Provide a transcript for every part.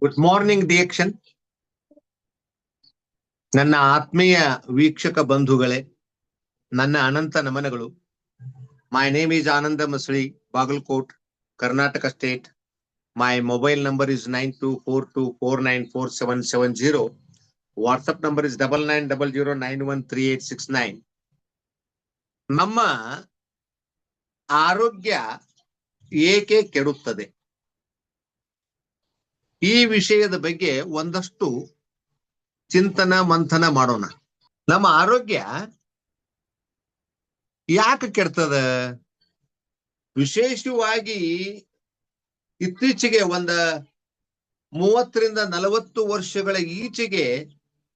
Good morning ಡಿಯಕ್ಷನ್. ನನ್ನ ಆತ್ಮೀಯ ವೀಕ್ಷಕ ಬಂಧುಗಳೇ, ನನ್ನ ಅನಂತ ನಮನಗಳು. My name is Anand Masali, Bagalkot, Karnataka state. My mobile number is 9242494770. WhatsApp number is 9900913869. ನಮ್ಮ ಆರೋಗ್ಯ ಏಕೆ ಕೆಡುತ್ತದೆ, ಈ ವಿಷಯದ ಬಗ್ಗೆ ಒಂದಷ್ಟು ಚಿಂತನ ಮಂಥನ ಮಾಡೋಣ. ನಮ್ಮ ಆರೋಗ್ಯ ಯಾಕೆ ಕೆಡ್ತದ? ವಿಶೇಷವಾಗಿ ಇತ್ತೀಚೆಗೆ 30-40 ವರ್ಷಗಳ ಈಚೆಗೆ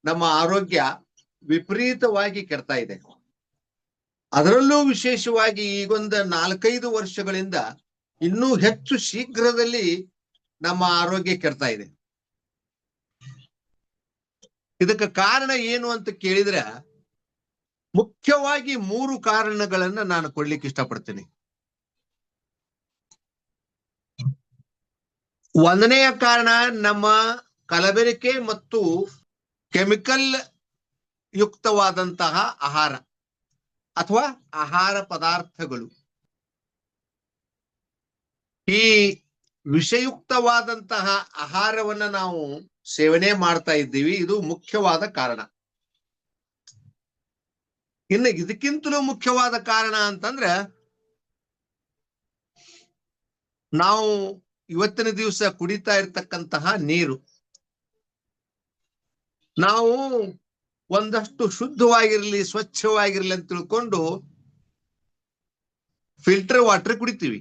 ನಮ್ಮ ಆರೋಗ್ಯ ವಿಪರೀತವಾಗಿ ಕೆಡ್ತಾ ಇದೆ. ಅದರಲ್ಲೂ ವಿಶೇಷವಾಗಿ ಈಗೊಂದು 4-5 ವರ್ಷಗಳಿಂದ ಇನ್ನೂ ಹೆಚ್ಚು ಶೀಘ್ರದಲ್ಲಿ ನಮ್ಮ ಆರೋಗ್ಯ ಕೆಡ್ತಾ ಇದೆ. ಇದಕ್ಕೆ ಕಾರಣ ಏನು ಅಂತ ಕೇಳಿದ್ರೆ ಮುಖ್ಯವಾಗಿ 3 ಕಾರಣಗಳನ್ನ ನಾನು ಕೊಡ್ಲಿಕ್ಕೆ ಇಷ್ಟಪಡ್ತೀನಿ. ಒಂದನೆಯ ಕಾರಣ ನಮ್ಮ ಕಲಬೆರಕೆ ಮತ್ತು ಕೆಮಿಕಲ್ ಯುಕ್ತವಾದಂತಹ ಆಹಾರ ಅಥವಾ ಆಹಾರ ಪದಾರ್ಥಗಳು. ಈ ವಿಷಯುಕ್ತವಾದಂತಹ ಆಹಾರವನ್ನ ನಾವು ಸೇವನೆ ಮಾಡ್ತಾ ಇದ್ದೀವಿ, ಇದು ಮುಖ್ಯವಾದ ಕಾರಣ. ಇನ್ನು ಇದಕ್ಕಿಂತಲೂ ಮುಖ್ಯವಾದ ಕಾರಣ ಅಂತಂದ್ರೆ ನಾವು ಇವತ್ತಿನ ದಿವಸ ಕುಡಿತಾ ಇರ್ತಕ್ಕಂತಹ ನೀರು. ನಾವು ಒಂದಷ್ಟು ಶುದ್ಧವಾಗಿರ್ಲಿ, ಸ್ವಚ್ಛವಾಗಿರ್ಲಿ ಅಂತ ತಿಳ್ಕೊಂಡು ಫಿಲ್ಟರ್ ವಾಟರ್ ಕುಡಿತೀವಿ.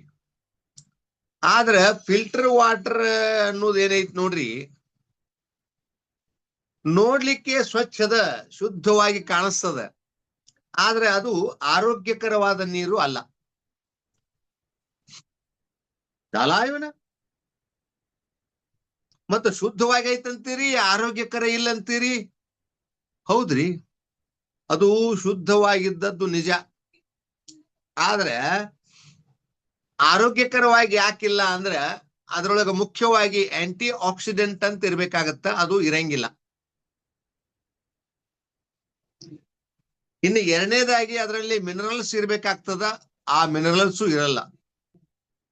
ಆದ್ರೆ ಫಿಲ್ಟರ್ ವಾಟರ್ ಅನ್ನೋದು ಏನೈತಿ ನೋಡ್ರಿ, ನೋಡ್ಲಿಕ್ಕೆ ಸ್ವಚ್ಛದ, ಶುದ್ಧವಾಗಿ ಕಾಣಿಸ್ತದ, ಆದ್ರೆ ಅದು ಆರೋಗ್ಯಕರವಾದ ನೀರು ಅಲ್ಲ. ಇವನ ಮತ್ತು ಶುದ್ಧವಾಗೈತಂತೀರಿ, ಆರೋಗ್ಯಕರ ಇಲ್ಲ ಅಂತೀರಿ. ಹೌದ್ರಿ, ಅದು ಶುದ್ಧವಾಗಿದ್ದದ್ದು ನಿಜ. ಆದ್ರೆ ಆರೋಗ್ಯಕರವಾಗಿ ಯಾಕಿಲ್ಲ ಅಂದ್ರೆ ಅದ್ರೊಳಗೆ ಮುಖ್ಯವಾಗಿ ಆಂಟಿ ಆಕ್ಸಿಡೆಂಟ್ ಅಂತ ಇರ್ಬೇಕಾಗತ್ತ, ಅದು ಇರಂಗಿಲ್ಲ. ಇನ್ನು ಎರಡನೇದಾಗಿ ಅದರಲ್ಲಿ ಮಿನರಲ್ಸ್ ಇರ್ಬೇಕಾಗ್ತದ, ಆ ಮಿನರಲ್ಸು ಇರಲ್ಲ.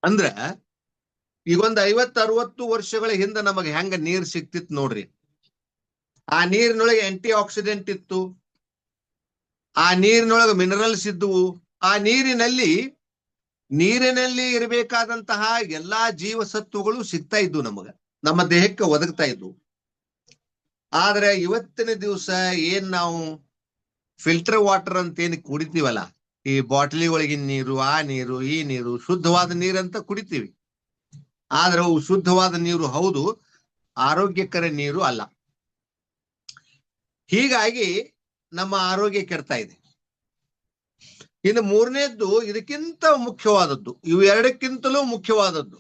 ಅಂದ್ರ ಈಗೊಂದು 50-60 ವರ್ಷಗಳ ಹಿಂದೆ ನಮಗೆ ಹೆಂಗ ನೀರ್ ಸಿಕ್ತಿತ್ತು ನೋಡ್ರಿ, ಆ ನೀರಿನೊಳಗೆ ಆಂಟಿ ಆಕ್ಸಿಡೆಂಟ್ ಇತ್ತು, ಆ ನೀರಿನೊಳಗೆ ಮಿನರಲ್ಸ್ ಇದ್ದುವು, ಆ ನೀರಿನಲ್ಲಿ ಇರಬೇಕಾದಂತಹ ಎಲ್ಲಾ ಜೀವಸತ್ವಗಳು ಸಿಗ್ತಾ ಇದ್ವು, ನಮ್ಮ ದೇಹಕ್ಕೆ ಒದಗ್ತಾ ಇದ್ವು. ಆದ್ರೆ ಇವತ್ತಿನ ದಿವಸ ಏನ್ ನಾವು ಫಿಲ್ಟರ್ ವಾಟರ್ ಅಂತ ಏನ್ ಕುಡಿತೀವಲ್ಲ, ಈ ಬಾಟಲಿ ಒಳಗಿನ ನೀರು, ಆ ನೀರು, ಈ ನೀರು ಶುದ್ಧವಾದ ನೀರಂತ ಕುಡಿತೀವಿ. ಆದ್ರೆ ಅವು ಶುದ್ಧವಾದ ನೀರು ಹೌದು, ಆರೋಗ್ಯಕರ ನೀರು ಅಲ್ಲ. ಹೀಗಾಗಿ ನಮ್ಮ ಆರೋಗ್ಯ ಕೆಡ್ತಾ ಇದೆ. ಇನ್ನು ಮೂರನೇದ್ದು ಇದಕ್ಕಿಂತ ಮುಖ್ಯವಾದದ್ದು, ಇವು ಎರಡಕ್ಕಿಂತಲೂ ಮುಖ್ಯವಾದದ್ದು.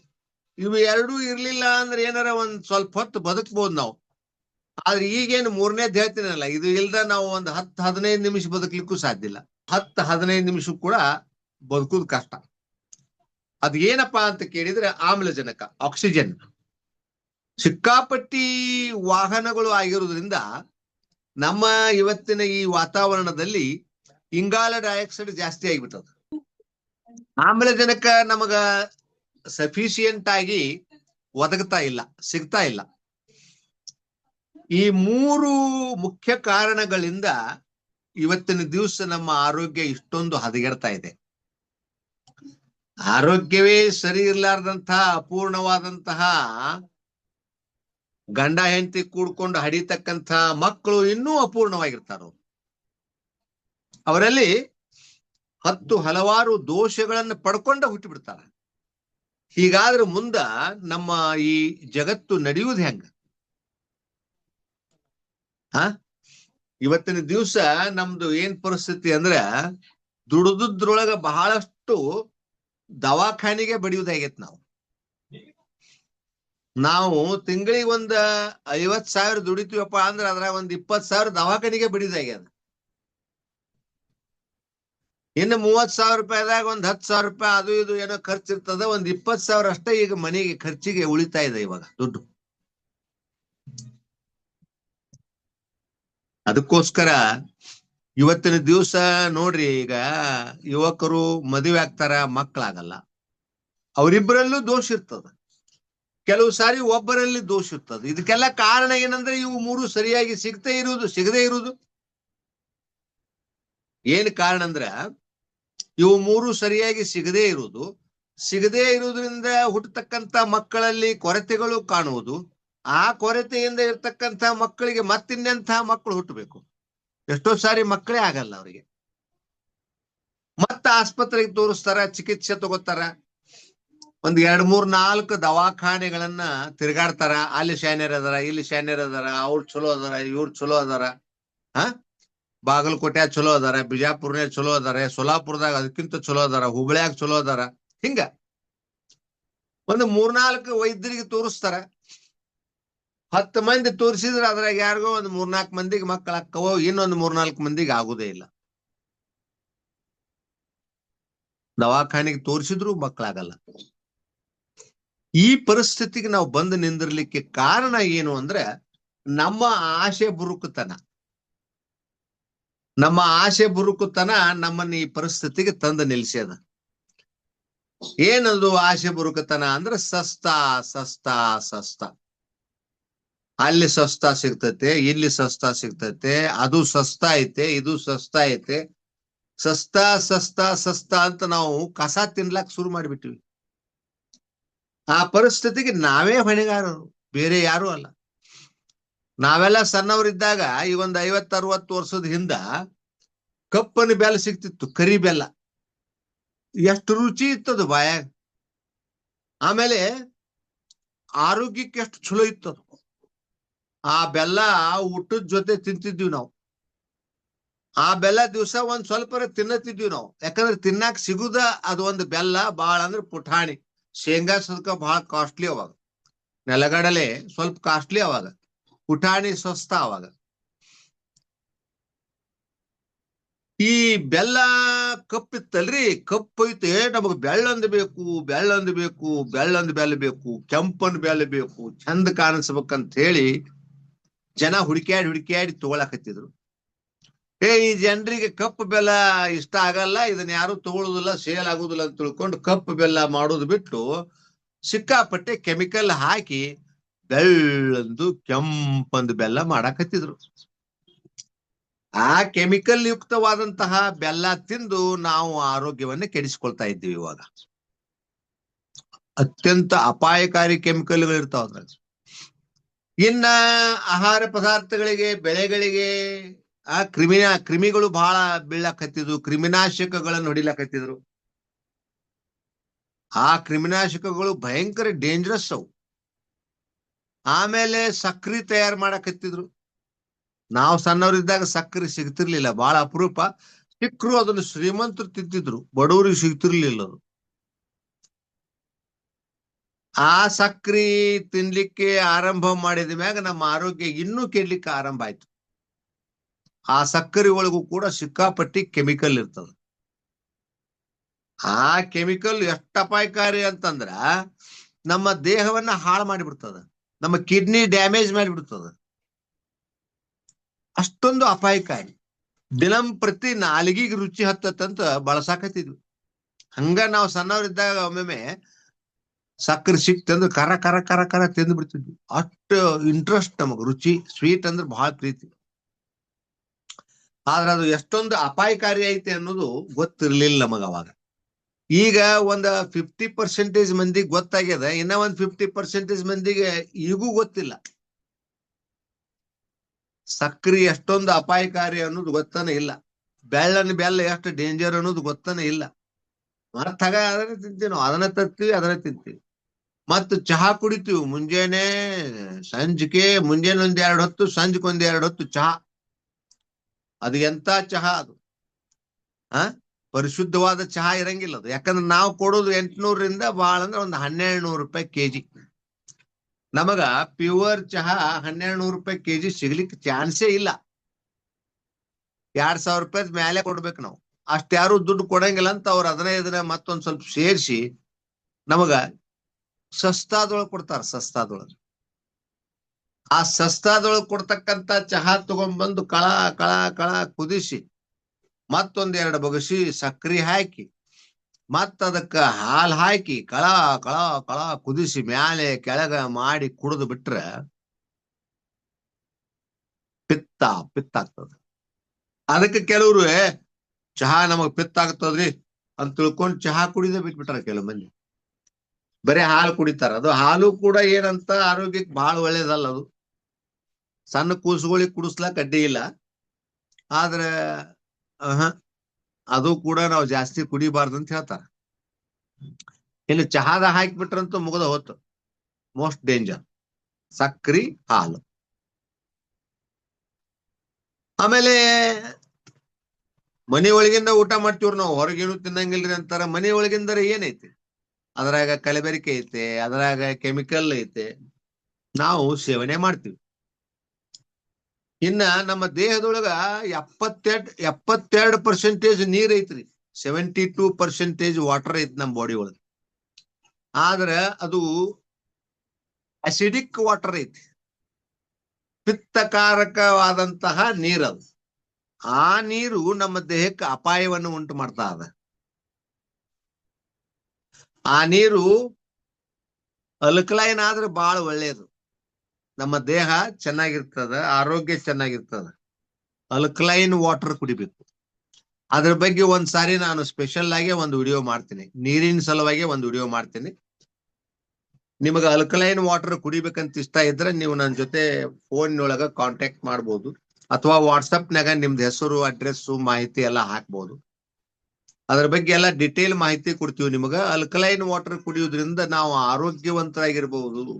ಇವು ಎರಡೂ ಇರ್ಲಿಲ್ಲ ಅಂದ್ರೆ ಏನಾರ ಒಂದ್ ಸ್ವಲ್ಪ ಹೊತ್ತು ಬದುಕ್ಬೋದು ನಾವು. ಆದ್ರೆ ಈಗೇನು ಮೂರನೇದ್ದು ಹೇಳ್ತೀನಲ್ಲ, ಇದು ಇಲ್ದ ನಾವು ಒಂದು 10-15 ನಿಮಿಷ ಬದುಕಲಿಕ್ಕೂ ಸಾಧ್ಯ ಇಲ್ಲ. 10-15 ನಿಮಿಷ ಕೂಡ ಬದುಕುದು ಕಷ್ಟ. ಅದ್ ಏನಪ್ಪಾ ಅಂತ ಕೇಳಿದ್ರೆ ಆಮ್ಲಜನಕ, ಆಕ್ಸಿಜನ್. ಸಿಕ್ಕಾಪಟ್ಟಿ ವಾಹನಗಳು ಆಗಿರೋದ್ರಿಂದ ನಮ್ಮ ಇವತ್ತಿನ ಈ ವಾತಾವರಣದಲ್ಲಿ ಇಂಗಾಲ ಡೈಆಕ್ಸೈಡ್ ಜಾಸ್ತಿ ಆಗಿಬಿಟ್ಟದ. ಆಮ್ಲಜನಕ ನಮಗ ಸಫಿಶಿಯಂಟ್ ಆಗಿ ಒದಗ್ತಾ ಇಲ್ಲ, ಸಿಗ್ತಾ ಇಲ್ಲ. ಈ 3 ಮುಖ್ಯ ಕಾರಣಗಳಿಂದ ಇವತ್ತಿನ ದಿವಸ ನಮ್ಮ ಆರೋಗ್ಯ ಇಷ್ಟೊಂದು ಹದಗೆಡ್ತಾ ಇದೆ. ಆರೋಗ್ಯವೇ ಸರಿ ಇರ್ಲಾರ್ದಂತಹ ಅಪೂರ್ಣವಾದಂತಹ ಗಂಡ ಹೆಂಡತಿ ಕೂಡ್ಕೊಂಡು ಹಡಿತಕ್ಕಂಥ ಮಕ್ಕಳು ಇನ್ನೂ ಅಪೂರ್ಣವಾಗಿರ್ತಾರ. ಅವರಲ್ಲಿ ಹಲವಾರು ದೋಷಗಳನ್ನು ಪಡ್ಕೊಂಡ ಹುಟ್ಟಿ ಬಿಡ್ತಾರ. ಹೀಗಾದ್ರೆ ಮುಂದ ನಮ್ಮ ಈ ಜಗತ್ತು ನಡೆಯುವುದು ಹೆಂಗ? ಇವತ್ತಿನ ದಿವಸ ನಮ್ದು ಏನ್ ಪರಿಸ್ಥಿತಿ ಅಂದ್ರೆ ದುಡಿದ್ರೊಳಗ ಬಹಳಷ್ಟು ದವಾಖಾನಿಗೆ ಬಡಿಯುವುದಾಗೈತ್. ನಾವು ತಿಂಗಳಿಗೆ ಒಂದು 50,000 ದುಡಿತೀವಪ್ಪ ಅಂದ್ರೆ ಅದ್ರಾಗ ಒಂದು 20,000 ದವಾಖಾನಿಗೆ ಬಡಿಯುವುದಾಗ್ಯದ. ಇನ್ನು 30,000 ರೂಪಾಯಿದಾಗ ಒಂದು 10,000 ರೂಪಾಯಿ ಅದು ಇದು ಏನೋ ಖರ್ಚಿರ್ತದ, ಒಂದು 20,000 ಅಷ್ಟೇ ಈಗ ಮನೆಗೆ ಖರ್ಚಿಗೆ ಉಳಿತಾ ಇದೆ ಇವಾಗ ದುಡ್ಡು. ಅದಕ್ಕೋಸ್ಕರ ಇವತ್ತಿನ ದಿವಸ ನೋಡ್ರಿ, ಈಗ ಯುವಕರು ಮದುವೆ ಆಗ್ತಾರ, ಮಕ್ಕಳಾಗಲ್ಲ. ಅವರಿಬ್ಬರಲ್ಲೂ ದೋಷ ಇರ್ತದ, ಕೆಲವು ಸಾರಿ ಒಬ್ಬರಲ್ಲಿ ದೋಷ ಇರ್ತದೆ. ಇದಕ್ಕೆಲ್ಲ ಕಾರಣ ಏನಂದ್ರೆ ಇವು ಮೂರು ಸರಿಯಾಗಿ ಸಿಗದೇ ಇರುವುದು. ಏನ್ ಕಾರಣ ಅಂದ್ರ ಇವು ಮೂರು ಸರಿಯಾಗಿ ಸಿಗದೇ ಇರುವುದರಿಂದ ಹುಟ್ಟತಕ್ಕಂತ ಮಕ್ಕಳಲ್ಲಿ ಕೊರತೆಗಳು ಕಾಣುವುದು. ಆ ಕೊರತೆಯಿಂದ ಇರ್ತಕ್ಕಂಥ ಮಕ್ಕಳಿಗೆ ಮತ್ತಿನ್ನೆಂಥ ಮಕ್ಕಳು ಹುಟ್ಟಬೇಕು. ಎಷ್ಟೋ ಸಾರಿ ಮಕ್ಕಳೇ ಆಗಲ್ಲ ಅವರಿಗೆ. ಮತ್ತ ಆಸ್ಪತ್ರೆಗೆ ತೋರಿಸ್ತಾರ, ಚಿಕಿತ್ಸೆ ತಗೋತಾರ, ಒಂದ್ 2, 3, 4 ದವಾಖಾನೆಗಳನ್ನ ತಿರುಗಾಡ್ತಾರ. ಅಲ್ಲಿ ಶಾನ್ಯರ್ ಅದಾರ, ಇಲ್ಲಿ ಶಾನ್ಯರ್ ಅದಾರ, ಅವ್ರು ಚಲೋ ಅದಾರ, ಇವ್ರು ಚಲೋ ಅದಾರ. ಬಾಗಲಕೋಟೆ ಚಲೋ ಅದಾರ, ಬಿಜಾಪುರ್ನೇ ಚಲೋ ಅದಾರ, ಸೋಲಾಪುರದಾಗ ಅದಕ್ಕಿಂತ ಚಲೋ ಅದಾರ, ಹುಬ್ಳ್ಯಾಗ ಚಲೋ ಅದಾರ. ಹಿಂಗ ಒಂದು 3-4 ವೈದ್ಯರಿಗೆ ತೋರಿಸ್ತಾರ. 10 ಮಂದಿ ತೋರಿಸಿದ್ರೆ ಅದ್ರಾಗ ಯಾರಿಗೋ ಒಂದು 3-4 ಮಂದಿಗೆ ಮಕ್ಕಳಾಕ್ಕವೋ, ಇನ್ನೊಂದು 3-4 ಮಂದಿಗೆ ಆಗುದೇ ಇಲ್ಲ. ದವಾಖಾನೆಗೆ ತೋರಿಸಿದ್ರು ಮಕ್ಕಳಾಗಲ್ಲ. ಈ ಪರಿಸ್ಥಿತಿಗೆ ನಾವು ಬಂದು ನಿಂದಿರ್ಲಿಕ್ಕೆ ಕಾರಣ ಏನು ಅಂದ್ರೆ ನಮ್ಮ ಆಸೆ ಬುರುಕುತನ. ನಮ್ಮನ್ನ ಈ ಪರಿಸ್ಥಿತಿಗೆ ತಂದು ನಿಲ್ಸ್ಯದ. ಏನದು ಆಸೆ ಬುರುಕುತನ ಅಂದ್ರೆ ಸಸ್ತಾ. ಅಲ್ಲಿ ಸಸ್ತಾ ಸಿಗ್ತತೆ, ಇಲ್ಲಿ ಸಸ್ತಾ ಸಿಗ್ತತೆ, ಅದು ಸಸ್ತಾ ಐತೆ, ಇದು ಸಸ್ತಾ ಐತೆ. ಸಸ್ತಾ ಅಂತ ನಾವು ಕಸ ತಿನ್ಲಾಕ್ ಶುರು ಮಾಡಿಬಿಟ್ಟಿವಿ. ಆ ಪರಿಸ್ಥಿತಿಗೆ ನಾವೇ ಹೊಣೆಗಾರರು, ಬೇರೆ ಯಾರು ಅಲ್ಲ. ನಾವೆಲ್ಲ ಸಣ್ಣವರಿದ್ದಾಗ ಈ ಒಂದು 50-60 ವರ್ಷದ ಹಿಂದ ಕಪ್ಪನ ಬೆಲ್ಲ ಸಿಗ್ತಿತ್ತು, ಕರಿ ಬೆಲ್ಲ. ಎಷ್ಟು ರುಚಿ ಇತ್ತದು ಬಾಯಾಗ. ಆಮೇಲೆ ಆರೋಗ್ಯಕ್ಕೆ ಎಷ್ಟು ಚಲೋ ಇತ್ತದು. ಆ ಬೆಲ್ಲ ಊಟದ ಜೊತೆ ತಿಂತಿದ್ವಿ ನಾವು. ಆ ಬೆಲ್ಲ ದಿವಸ ಒಂದ್ ಸ್ವಲ್ಪ ತಿನ್ನತಿದ್ವಿ ನಾವು. ಯಾಕಂದ್ರೆ ತಿನ್ನಾಕ ಸಿಗುದ ಅದು ಒಂದು ಬೆಲ್ಲ ಬಾಳ ಅಂದ್ರೆ ಪುಟಾಣಿ. ಶೇಂಗಾ ಸದ್ಕ ಬಹಳ ಕಾಸ್ಟ್ಲಿ ಅವಾಗ. ನೆಲಗಡಲೆ ಸ್ವಲ್ಪ ಕಾಸ್ಟ್ಲಿ ಅವಾಗ, ಪುಟಾಣಿ ಸಸ್ತ ಅವಾಗ. ಈ ಬೆಲ್ಲ ಕಪ್ಪಿತ್ತಲ್ರಿ, ಕಪ್ಪು ಐತೆ, ನಮಗ್ ಬೆಳ್ಳಂದ್ ಬೇಕು, ಬೆಳ್ಳಂದ್ ಬೆಲ್ಲ ಬೇಕು, ಕೆಂಪನ್ ಬೆಲ್ಲ ಬೇಕು, ಚಂದ ಕಾಣಿಸ್ಬೇಕಂತ ಹೇಳಿ ಜನ ಹುಡುಕ್ಯಾಡಿ ತಗೊಳಕತ್ತಿದ್ರು. ಈ ಜನರಿಗೆ ಕಪ್ಪು ಬೆಲ್ಲ ಇಷ್ಟ ಆಗಲ್ಲ, ಇದನ್ನ ಯಾರು ತಗೊಳುದಿಲ್ಲ, ಸೇಲ್ ಆಗುದಿಲ್ಲ ಅಂತ ತಿಳ್ಕೊಂಡು ಕಪ್ಪು ಬೆಲ್ಲ ಮಾಡೋದು ಬಿಟ್ಟು ಸಿಕ್ಕಾಪಟ್ಟೆ ಕೆಮಿಕಲ್ ಹಾಕಿ ಬೆಳ್ಳಂದು ಕೆಂಪಂದು ಬೆಲ್ಲ ಮಾಡಾಕತ್ತಿದ್ರು. ಆ ಕೆಮಿಕಲ್ ಯುಕ್ತವಾದಂತಹ ಬೆಲ್ಲ ತಿಂದು ನಾವು ಆರೋಗ್ಯವನ್ನ ಕೆಡಿಸಿಕೊಳ್ತಾ ಇದ್ದೀವಿ. ಇವಾಗ ಅತ್ಯಂತ ಅಪಾಯಕಾರಿ ಕೆಮಿಕಲ್ಗಳು ಇರ್ತಾವ ಅದ್ರಾಗ. ಇನ್ನ ಆಹಾರ ಪದಾರ್ಥಗಳಿಗೆ, ಬೆಳೆಗಳಿಗೆ ಕ್ರಿಮಿಗಳು ಬಹಳ ಬೀಳಾಕತ್ತಿದ್ವು, ಕ್ರಿಮಿನಾಶಕಗಳನ್ನು ಹೊಡಿಲಾಕತ್ತಿದ್ರು. ಆ ಕ್ರಿಮಿನಾಶಕಗಳು ಭಯಂಕರ ಡೇಂಜರಸ್ ಅವು. ಆಮೇಲೆ ಸಕ್ರಿ ತಯಾರು ಮಾಡಕತ್ತಿದ್ರು. ನಾವು ಸಣ್ಣವರಿದ್ದಾಗ ಸಕ್ಕರೆ ಸಿಗ್ತಿರ್ಲಿಲ್ಲ, ಬಹಳ ಅಪರೂಪ. ಸಿಕ್ಕರು ಅದನ್ನು ಶ್ರೀಮಂತರು ತಿಂತಿದ್ರು, ಬಡವರಿಗೆ ಸಿಗ್ತಿರ್ಲಿಲ್ಲ ಅದು. ಆ ಸಕ್ರಿ ತಿನ್ಲಿಕ್ಕೆ ಆರಂಭ ಮಾಡಿದ ಮ್ಯಾಗ ನಮ್ಮ ಆರೋಗ್ಯ ಇನ್ನೂ ಕೆಡ್ಲಿಕ್ಕೆ ಆರಂಭ ಆಯ್ತು. ಆ ಸಕ್ಕರೆ ಒಳಗೂ ಕೂಡ ಸಿಕ್ಕಾಪಟ್ಟಿ ಕೆಮಿಕಲ್ ಇರ್ತದ. ಆ ಕೆಮಿಕಲ್ ಎಷ್ಟು ಅಪಾಯಕಾರಿ ಅಂತಂದ್ರ ನಮ್ಮ ದೇಹವನ್ನ ಹಾಳು ಮಾಡಿಬಿಡ್ತದ, ನಮ್ಮ ಕಿಡ್ನಿ ಡ್ಯಾಮೇಜ್ ಮಾಡಿಬಿಡ್ತದ. ಅಷ್ಟೊಂದು ಅಪಾಯಕಾರಿ. ದಿನಂಪ್ರತಿ ನಾಲಿಗೆಗೆ ರುಚಿ ಹತ್ತತ್ತಂತ ಬಳಸಾಕತ್ತಿದ್ವಿ. ಹಂಗ ನಾವು ಸಣ್ಣವರಿದ್ದಾಗ ಒಮ್ಮೊಮ್ಮೆ ಸಕ್ಕರೆ ಸಿಕ್ತಂದ್ರೆ ಕರ ಕರ ಕರ ಕರ ತಿಂದು ಬಿಡ್ತಿದ್ವಿ. ಅಷ್ಟು ಇಂಟ್ರೆಸ್ಟ್ ನಮಗ್, ರುಚಿ, ಸ್ವೀಟ್ ಅಂದ್ರೆ ಬಹಳ ಪ್ರೀತಿ. ಆದ್ರೆ ಅದು ಎಷ್ಟೊಂದು ಅಪಾಯಕಾರಿ ಐತೆ ಅನ್ನೋದು ಗೊತ್ತಿರ್ಲಿಲ್ಲ ನಮಗ ಅವಾಗ. ಈಗ ಒಂದ್ 50% ಮಂದಿಗೆ ಗೊತ್ತಾಗ್ಯದ, ಇನ್ನ ಒಂದ್ 50% ಮಂದಿಗೆ ಈಗೂ ಗೊತ್ತಿಲ್ಲ. ಸಕ್ರಿ ಎಷ್ಟೊಂದು ಅಪಾಯಕಾರಿ ಅನ್ನೋದು ಗೊತ್ತಾನೆ ಇಲ್ಲ. ಬೆಲ್ಲ ಎಷ್ಟು ಡೇಂಜರ್ ಅನ್ನೋದು ಗೊತ್ತಾನೆ ಇಲ್ಲ. ಮತ್ತಾಗ ಅದನ್ನ ತಿಂತೀವಿ ನಾವು, ಅದನ್ನ ತರ್ತೀವಿ, ಅದನ್ನ ತಿಂತೀವಿ. ಮತ್ತ ಚಹಾ ಕುಡಿತೀವಿ, ಮುಂಜಾನೆ ಸಂಜಿಕೆ, ಮುಂಜಾನೆ 1-2 ಹೊತ್ತು, ಸಂಜೆಗೆ 1-2 ಹೊತ್ತು ಚಹಾ. ಅದು ಎಂತ ಚಹಾ ಅದು? ಪರಿಶುದ್ಧವಾದ ಚಹಾ ಇರಂಗಿಲ್ಲ ಅದು. ಯಾಕಂದ್ರೆ ನಾವು ಕೊಡೋದು 800ರಿಂದ ಬಹಳ ಅಂದ್ರೆ ಒಂದು 1200 ರೂಪಾಯಿ ಕೆಜಿ. ನಮಗ ಪ್ಯೂರ್ ಚಹಾ 1200 ರೂಪಾಯಿ ಕೆಜಿ ಸಿಗ್ಲಿಕ್ಕೆ ಚಾನ್ಸೇ ಇಲ್ಲ. 2000 ರೂಪಾಯಿ ಮೇಲೆ ಕೊಡ್ಬೇಕು ನಾವು. ಅಷ್ಟ್ಯಾರು ದುಡ್ಡು ಕೊಡಂಗಿಲ್ಲ ಅಂತ ಅವ್ರು ಅದನ್ನ ಮತ್ತೊಂದ್ ಸ್ವಲ್ಪ ಸೇರಿಸಿ ನಮಗ ಸಸ್ತಾದೊಳಗೆ ಕೊಡ್ತಾರ. ಸಸ್ತಾದೊಳಗೆ ಆ ಸಸ್ತಾದೊಳಗೆ ಕೊಡ್ತಕ್ಕಂತ ಚಹಾ ತಗೊಂಡ್ಬಂದು ಕಳ ಕಳ ಕಳ ಕುದಿಸಿ ಮತ್ತೊಂದೆರಡು ಬಗಸಿ ಸಕ್ರಿ ಹಾಕಿ ಅದಕ್ಕ ಹಾಲ್ ಹಾಕಿ ಕಳ ಕಳ ಕಳ ಕುದಿಸಿ ಮ್ಯಾಲೆ ಕೆಳಗ ಮಾಡಿ ಕುಡಿದು ಬಿಟ್ರೆ ಪಿತ್ತ ಆಗ್ತದ. ಅದಕ್ಕೆ ಕೆಲವ್ರು ಚಹಾ ನಮಗ್ ಪಿತ್ತ ಆಗ್ತದ್ರಿ ಅಂತ ತಿಳ್ಕೊಂಡು ಚಹಾ ಕುಡಿದೇ ಬಿಟ್ಬಿಟ್ಟಾರ ಕೆಲವು ಮಂದಿ. ಬರೀ ಹಾಲು ಕುಡಿತಾರ. ಅದು ಹಾಲು ಕೂಡ ಏನಂತ ಆರೋಗ್ಯಕ್ಕೆ ಬಹಳ ಒಳ್ಳೇದಲ್ಲ. ಅದು ಸಣ್ಣ ಕೂಸುಗಳಿಗೆ ಕುಡಿಸ್ಲಾಕ್ ಅಡ್ಡಿ ಇಲ್ಲ, ಆದ್ರೆ ಅದು ಕೂಡ ನಾವು ಜಾಸ್ತಿ ಕುಡಿಬಾರ್ದು ಅಂತ ಹೇಳ್ತಾರ. ಇನ್ನು ಚಹಾದ ಹಾಕಿಬಿಟ್ರಂತೂ ಮುಗದ ಹೊತ್ತು. ಮೋಸ್ಟ್ ಡೇಂಜರ್ ಸಕ್ರಿ ಹಾಲು. ಆಮೇಲೆ ಮನೆ ಒಳಗಿಂದ ಊಟ ಮಾಡ್ತೀವ್ರಿ ನಾವು, ಹೊರಗೇನು ತಿನ್ನಂಗಿಲ್ರಿ ಅಂತಾರ. ಮನೆ ಒಳಗಿಂದರ ಏನೈತಿ? ಅದ್ರಾಗ ಕಲಬೆರಿಕೆ ಐತೆ, ಅದ್ರಾಗ ಕೆಮಿಕಲ್ ಐತೆ, ನಾವು ಸೇವನೆ ಮಾಡ್ತೀವಿ. ಇನ್ನ ನಮ್ಮ ದೇಹದೊಳಗ 72% ನೀರ್ ಐತ್ರಿ, 72% ವಾಟರ್ ಐತಿ ನಮ್ಮ ಬಾಡಿ ಒಳಗ. ಆದ್ರ ಅದು ಅಸಿಡಿಕ್ ವಾಟರ್ ಐತಿ, ಪಿತ್ತಕಾರಕವಾದಂತಹ ನೀರದು. ಆ ನೀರು ನಮ್ಮ ದೇಹಕ್ಕೆ ಅಪಾಯವನ್ನು ಉಂಟು ಮಾಡ್ತಾ ಅದ. ಆ ನೀರು ಅಲ್ಕಲೈನ್ ಆದ್ರೆ ಬಹಳ ಒಳ್ಳೇದು, ನಮ್ಮ ದೇಹ ಚೆನ್ನಾಗಿರ್ತದ, ಆರೋಗ್ಯ ಚೆನ್ನಾಗಿರ್ತದ. ಅಲ್ಕಲೈನ್ ವಾಟರ್ ಕುಡಿಬೇಕು. ಅದ್ರ ಬಗ್ಗೆ ಒಂದ್ಸಾರಿ ನಾನು ಸ್ಪೆಷಲ್ ಆಗಿ ಒಂದು ವಿಡಿಯೋ ಮಾಡ್ತೀನಿ, ನೀರಿನ ಸಲುವಾಗಿ ಒಂದು ವಿಡಿಯೋ ಮಾಡ್ತೀನಿ. ನಿಮಗ ಅಲ್ಕಲೈನ್ ವಾಟರ್ ಕುಡಿಬೇಕಂತ ಇಷ್ಟ ಇದ್ರೆ ನೀವು ನನ್ನ ಜೊತೆ ಫೋನ್ನೊಳಗ ಕಾಂಟ್ಯಾಕ್ಟ್ ಮಾಡ್ಬೋದು, ಅಥವಾ ವಾಟ್ಸಪ್ನಾಗ ನಿಮ್ದು ಹೆಸರು, ಅಡ್ರೆಸ್, ಮಾಹಿತಿ ಎಲ್ಲ ಹಾಕ್ಬೋದು. ಅದ್ರ ಬಗ್ಗೆ ಎಲ್ಲ ಡಿಟೇಲ್ ಮಾಹಿತಿ ಕೊಡ್ತೀವಿ ನಿಮಗ. ಅಲ್ಕಲೈನ್ ವಾಟರ್ ಕುಡಿಯೋದ್ರಿಂದ ನಾವು ಆರೋಗ್ಯವಂತರಾಗಿರ್ಬಹುದು.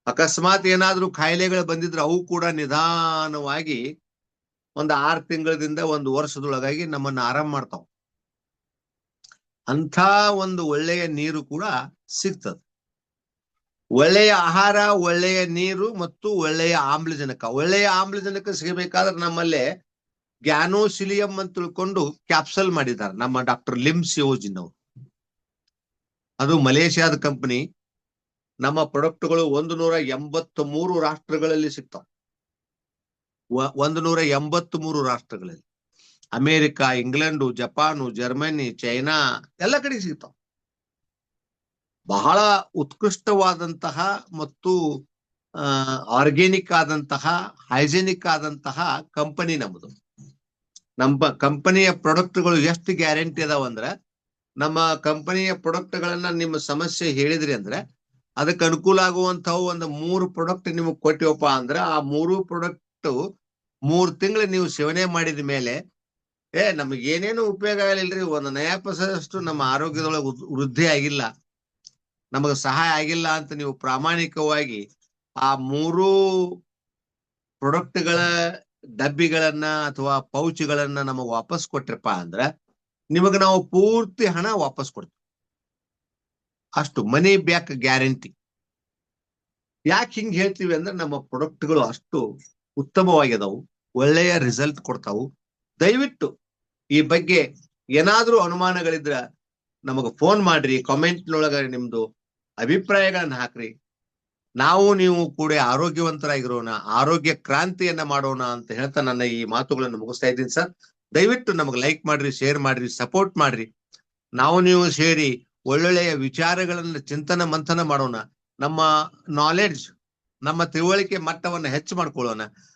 ಅಕಸ್ಮಾತ್ ಏನಾದ್ರೂ ಕಾಯಿಲೆಗಳು ಬಂದಿದ್ರೆ ಅವು ಕೂಡ ನಿಧಾನವಾಗಿ ಒಂದು 6 ತಿಂಗಳದಿಂದ 1 ವರ್ಷದೊಳಗಾಗಿ ನಮ್ಮನ್ನ ಆರಾಮ್ ಮಾಡ್ತಾವ. ಅಂಥ ಒಂದು ಒಳ್ಳೆಯ ನೀರು ಕೂಡ ಸಿಗ್ತದೆ. ಒಳ್ಳೆಯ ಆಹಾರ, ಒಳ್ಳೆಯ ನೀರು ಮತ್ತು ಒಳ್ಳೆಯ ಆಮ್ಲಜನಕ. ಒಳ್ಳೆಯ ಆಮ್ಲಜನಕ ಸಿಗಬೇಕಾದ್ರೆ ನಮ್ಮಲ್ಲೇ ಗ್ಯಾನೋಸಿಲಿಯಂ ಅಂತ ತಿಳ್ಕೊಂಡು ಕ್ಯಾಪ್ಸಲ್ ಮಾಡಿದ್ದಾರೆ ನಮ್ಮ ಡಾಕ್ಟರ್ ಲಿಮ್ ಸಿಯೋಜಿನ್ ಅವರು. ಅದು ಮಲೇಷಿಯಾದ ಕಂಪನಿ. ನಮ್ಮ ಪ್ರಾಡಕ್ಟ್ಗಳು 183 ರಾಷ್ಟ್ರಗಳಲ್ಲಿ ಸಿಗ್ತಾವ. 183 ರಾಷ್ಟ್ರಗಳಲ್ಲಿ, America, England, Japan, Germany, China ಎಲ್ಲ ಕಡೆ ಸಿಗ್ತಾವ. ಬಹಳ ಉತ್ಕೃಷ್ಟವಾದಂತಹ ಮತ್ತು ಆರ್ಗ್ಯಾನಿಕ್ ಆದಂತಹ, ಹೈಜೆನಿಕ್ ಆದಂತಹ ಕಂಪನಿ ನಮ್ಮದು. ನಮ್ಮ ಕಂಪನಿಯ ಪ್ರಾಡಕ್ಟ್ಗಳು ಎಷ್ಟು ಗ್ಯಾರಂಟಿ ಅದಾವಂದ್ರೆ, ನಮ್ಮ ಕಂಪನಿಯ ಪ್ರಾಡಕ್ಟ್ಗಳನ್ನ ನಿಮ್ಮ ಸಮಸ್ಯೆ ಹೇಳಿದ್ರಿ ಅಂದ್ರೆ ಅದಕ್ಕೆ ಅನುಕೂಲ ಆಗುವಂತಹ ಒಂದು 3 ಪ್ರಾಡಕ್ಟ್ ನಿಮಗೆ ಕೊಟ್ಟಿವಪ್ಪ ಅಂದ್ರೆ, ಆ 3 ಪ್ರಾಡಕ್ಟ್ 3 ತಿಂಗಳು ನೀವು ಸೇವನೆ ಮಾಡಿದ ಮೇಲೆ ನಮಗೆ ಏನೇನು ಉಪಯೋಗ ಆಗಲಿಲ್ರಿ, 1 ನಯಾಪೈಸೆಯಷ್ಟು ನಮ್ಮ ಆರೋಗ್ಯದೊಳಗೆ ವೃದ್ಧಿ ಆಗಿಲ್ಲ, ನಮಗೆ ಸಹಾಯ ಆಗಿಲ್ಲ ಅಂತ ನೀವು ಪ್ರಾಮಾಣಿಕವಾಗಿ ಆ 3 ಪ್ರಾಡಕ್ಟ್ಗಳ ಡಬ್ಬಿಗಳನ್ನ ಅಥವಾ ಪೌಚ್ಗಳನ್ನ ನಮಗೆ ವಾಪಸ್ ಕೊಟ್ರಪ್ಪ ಅಂದ್ರೆ ನಿಮಗೆ ನಾವು ಪೂರ್ತಿ ಹಣ ವಾಪಸ್ ಕೊಡ್ತೀವಿ. ಅಷ್ಟು ಮನಿ ಬ್ಯಾಕ್ ಗ್ಯಾರಂಟಿ. ಯಾಕೆ ಹಿಂಗ್ ಹೇಳ್ತೀವಿ ಅಂದ್ರೆ ನಮ್ಮ ಪ್ರಾಡಕ್ಟ್ಗಳು ಅಷ್ಟು ಉತ್ತಮವಾಗಿದಾವು, ಒಳ್ಳೆಯ ರಿಸಲ್ಟ್ ಕೊಡ್ತಾವು. ದಯವಿಟ್ಟು ಈ ಬಗ್ಗೆ ಏನಾದ್ರೂ ಅನುಮಾನಗಳಿದ್ರ ನಮಗ ಫೋನ್ ಮಾಡ್ರಿ, ಕಾಮೆಂಟ್ನೊಳಗ ನಿಮ್ದು ಅಭಿಪ್ರಾಯಗಳನ್ನ ಹಾಕ್ರಿ. ನಾವು ನೀವು ಕೂಡ ಆರೋಗ್ಯವಂತರಾಗಿರೋಣ, ಆರೋಗ್ಯ ಕ್ರಾಂತಿಯನ್ನ ಮಾಡೋಣ ಅಂತ ಹೇಳ್ತಾ ನನ್ನ ಈ ಮಾತುಗಳನ್ನು ಮುಗಿಸ್ತಾ ಇದ್ದೀನಿ ಸರ್. ದಯವಿಟ್ಟು ನಮಗೆ ಲೈಕ್ ಮಾಡ್ರಿ, ಶೇರ್ ಮಾಡ್ರಿ, ಸಪೋರ್ಟ್ ಮಾಡ್ರಿ. ನಾವು ನೀವು ಸೇರಿ ಒಳ್ಳೊಳ್ಳೆಯ ವಿಚಾರಗಳನ್ನ ಚಿಂತನ ಮಂಥನ ಮಾಡೋಣ. ನಮ್ಮ ನಾಲೆಡ್ಜ್, ನಮ್ಮ ತಿಳುವಳಿಕೆ ಮಟ್ಟವನ್ನು ಹೆಚ್ಚು ಮಾಡ್ಕೊಳ್ಳೋಣ.